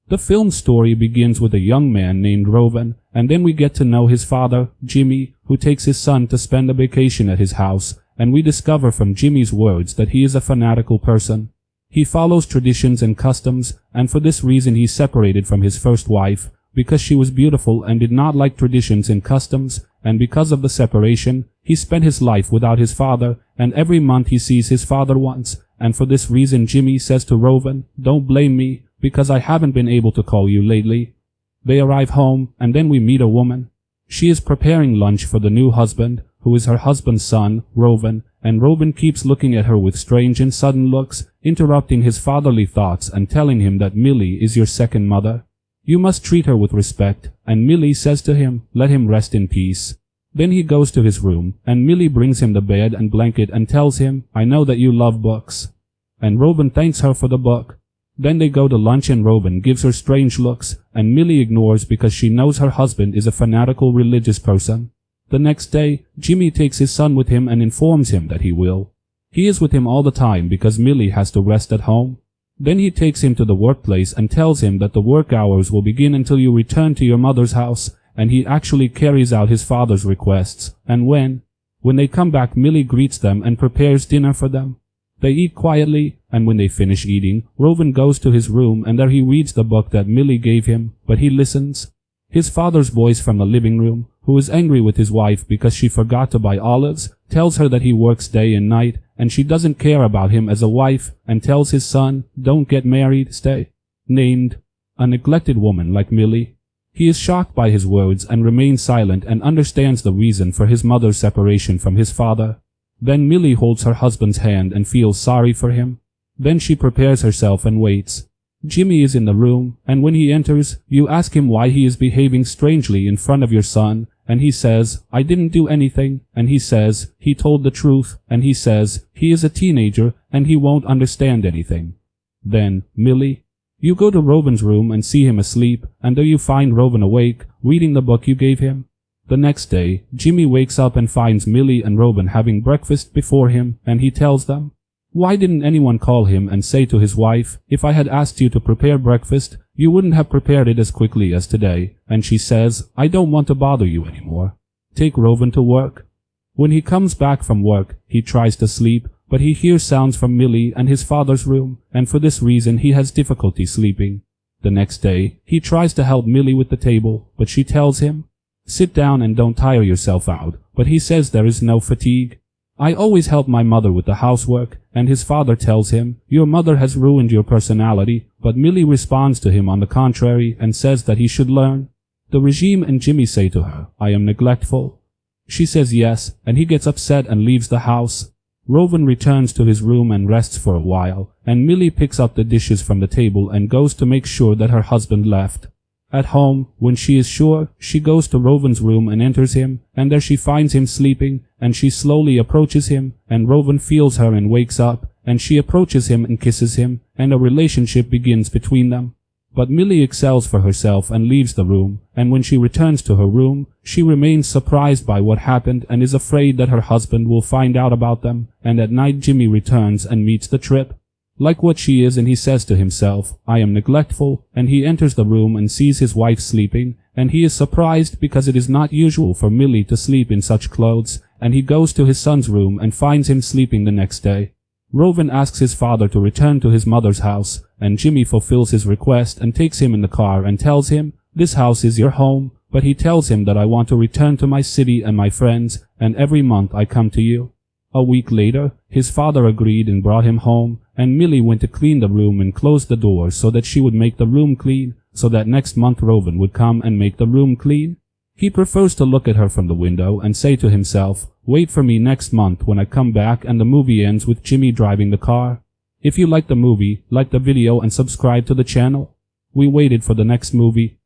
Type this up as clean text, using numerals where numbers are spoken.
The film story begins with a young man named Rowan, and then we get to know his father, Jimmy, who takes his son to spend a vacation at his house, and we discover from Jimmy's words that he is a fanatical person. He follows traditions and customs, and for this reason he separated from his first wife, because she was beautiful and did not like traditions and customs, and because of the separation, he spent his life without his father, and every month he sees his father once, and for this reason Jimmy says to Rowan, "Don't blame me, because I haven't been able to call you lately." They arrive home, and then we meet a woman. She is preparing lunch for the new husband, who is her husband's son, Rowan, and Rowan keeps looking at her with strange and sudden looks, interrupting his fatherly thoughts and telling him that Millie is your second mother. You must treat her with respect, and Millie says to him, "Let him rest in peace." Then he goes to his room, and Millie brings him the bed and blanket and tells him, "I know that you love books." And Rowan thanks her for the book. Then they go to lunch and Rowan gives her strange looks, and Millie ignores because she knows her husband is a fanatical religious person. The next day, Jimmy takes his son with him and informs him that he will. He is with him all the time because Millie has to rest at home. Then he takes him to the workplace and tells him that the work hours will begin until you return to your mother's house, and he actually carries out his father's requests, and when they come back, Millie greets them and prepares dinner for them. They eat quietly, and when they finish eating, Rowan goes to his room and there he reads the book that Millie gave him, but he listens. His father's voice from the living room, who is angry with his wife because she forgot to buy olives, tells her that he works day and night, and she doesn't care about him as a wife, and tells his son, "Don't get married, stay." Named a neglected woman like Millie. He is shocked by his words and remains silent and understands the reason for his mother's separation from his father. Then Millie holds her husband's hand and feels sorry for him. Then she prepares herself and waits. Jimmy is in the room, and when he enters, you ask him why he is behaving strangely in front of your son, and he says, "I didn't do anything," and he says, "He told the truth," and he says, "He is a teenager and he won't understand anything." Then, Millie, you go to Rowan's room and see him asleep, and there you find Rowan awake, reading the book you gave him. The next day, Jimmy wakes up and finds Millie and Rowan having breakfast before him, and he tells them, "Why didn't anyone call him and say to his wife, 'If I had asked you to prepare breakfast, you wouldn't have prepared it as quickly as today?' And she says, 'I don't want to bother you anymore. Take Rowan to work.' When he comes back from work, he tries to sleep, but he hears sounds from Millie and his father's room, and for this reason he has difficulty sleeping. The next day, he tries to help Millie with the table, but she tells him, 'Sit down and don't tire yourself out,' but he says there is no fatigue. 'I always help my mother with the housework,' and his father tells him, 'Your mother has ruined your personality,' but Millie responds to him on the contrary and says that he should learn. The regime and Jimmy say to her, 'I am neglectful.' She says yes, and he gets upset and leaves the house. Rowan returns to his room and rests for a while, and Millie picks up the dishes from the table and goes to make sure that her husband left. At home, when she is sure, she goes to Rowan's room and enters him, and there she finds him sleeping, and she slowly approaches him, and Rowan feels her and wakes up, and she approaches him and kisses him, and a relationship begins between them. But Millie excels for herself and leaves the room, and when she returns to her room, she remains surprised by what happened and is afraid that her husband will find out about them, and at night Jimmy returns and meets the trip. Like what she is, and he says to himself, "I am neglectful," and he enters the room and sees his wife sleeping, and he is surprised because it is not usual for Millie to sleep in such clothes, and he goes to his son's room and finds him sleeping the next day. Rowan asks his father to return to his mother's house, and Jimmy fulfills his request and takes him in the car and tells him, "This house is your home," but he tells him that I want to return to my city and my friends, and every month I come to you. A week later, his father agreed and brought him home, and Millie went to clean the room and closed the door so that she would make the room clean, so that next month Rowan would come and make the room clean. He prefers to look at her from the window and say to himself, "Wait for me next month when I come back," and the movie ends with Jimmy driving the car. If you like the movie, like the video and subscribe to the channel. We waited for the next movie.